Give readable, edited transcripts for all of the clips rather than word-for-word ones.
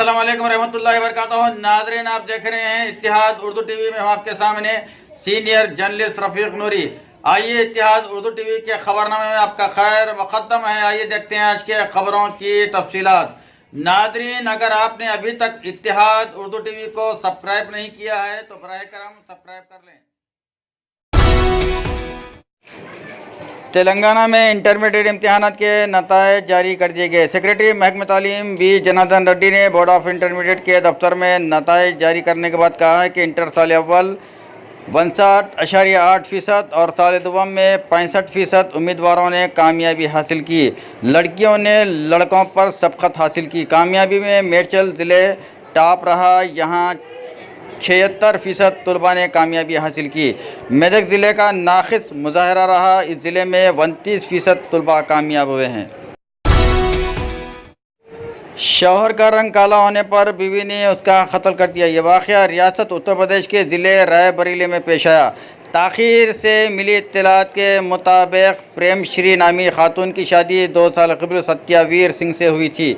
अस्सलाम वालेकुम रहमतुल्लाहि व बरकातहू। नाज़रीन, आप देख रहे हैं इत्तिहाद उर्दू टीवी में। हम आपके सामने सीनियर जर्नलिस्ट रफीक नूरी। आइए इत्तिहाद उर्दू टीवी के खबरनामे में आपका खैर मुक़द्दम है। आइए देखते हैं आज के खबरों की तफसीलात। नाज़रीन, अगर आपने अभी तक इत्तिहाद उर्दू टीवी को सब्सक्राइब नहीं किया है तो बराए करम सब्सक्राइब कर लें। तेलंगाना में इंटरमीडिएट इम्तिहानात के नतायज जारी कर दिए गए। सेक्रेटरी महकमा तालीम बी जनार्दन रेड्डी ने बोर्ड ऑफ इंटरमीडिएट के दफ्तर में नतायज जारी करने के बाद कहा है कि इंटर साल अव्वल 62.8% और साल दुवम में 65% उम्मीदवारों ने कामयाबी हासिल की। लड़कियों ने लड़कों पर सबकत हासिल की। कामयाबी में मेडचल ज़िले टॉप रहा। यहाँ 76% तलबा ने कामयाबी हासिल की। मेदक ज़िले का नाक़िस मुज़ाहरा रहा। इस ज़िले में 29% तलबा कामयाब हुए हैं। शौहर का रंग काला होने पर बीवी ने उसका कत्ल कर दिया। ये वाक़या रियासत उत्तर प्रदेश के ज़िले रायबरेली में पेश आया। ताख़ीर से मिली इत्तलात के मुताबिक प्रेम श्री नामी खातून की शादी 2 साल कबल सत्यावीर सिंह से हुई थी।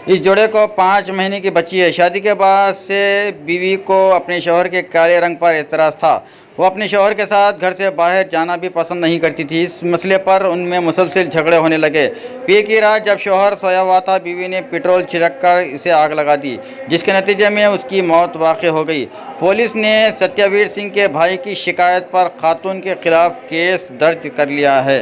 इस जोड़े को 5 महीने की बच्ची है। शादी के बाद से बीवी को अपने शौहर के काले रंग पर एतराज़ था। वो अपने शौहर के साथ घर से बाहर जाना भी पसंद नहीं करती थी। इस मसले पर उनमें मुसलसल झगड़े होने लगे। पीर की रात जब शौहर सोया हुआ था, बीवी ने पेट्रोल छिड़क कर इसे आग लगा दी, जिसके नतीजे में उसकी मौत वाक़ हो गई। पुलिस ने सत्यावीर सिंह के भाई की शिकायत पर खातून के खिलाफ केस दर्ज कर लिया है।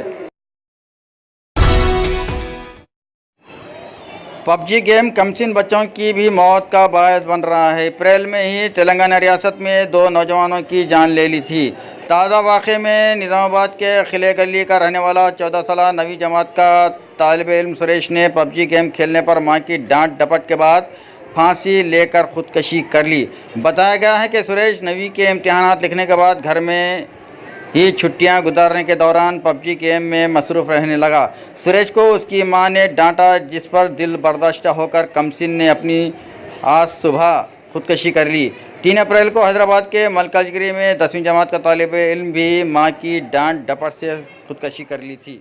पबजी गेम कमसिन बच्चों की भी मौत का बायस बन रहा है। अप्रैल में ही तेलंगाना रियासत में 2 नौजवानों की जान ले ली थी। ताज़ा वाक़े में निज़ामाबाद के खिले गली का रहने वाला 14 साल 9वीं जमात का तालिब इल्म सुरेश ने पबजी गेम खेलने पर मां की डांट डपट के बाद फांसी लेकर ख़ुदकशी कर ली। बताया गया है कि सुरेश 9वीं के इम्तिहानात लिखने के बाद घर में ही छुट्टियां गुजारने के दौरान पबजी गेम में मसरूफ़ रहने लगा। सुरेश को उसकी मां ने डांटा, जिस पर दिल बर्दाश्त होकर कमसिन ने अपनी आज सुबह खुदकशी कर ली। 3 अप्रैल को हैदराबाद के मलकाजगिरी में 10वीं जमात का तालिब इल्म भी मां की डांट डपट से खुदकशी कर ली थी।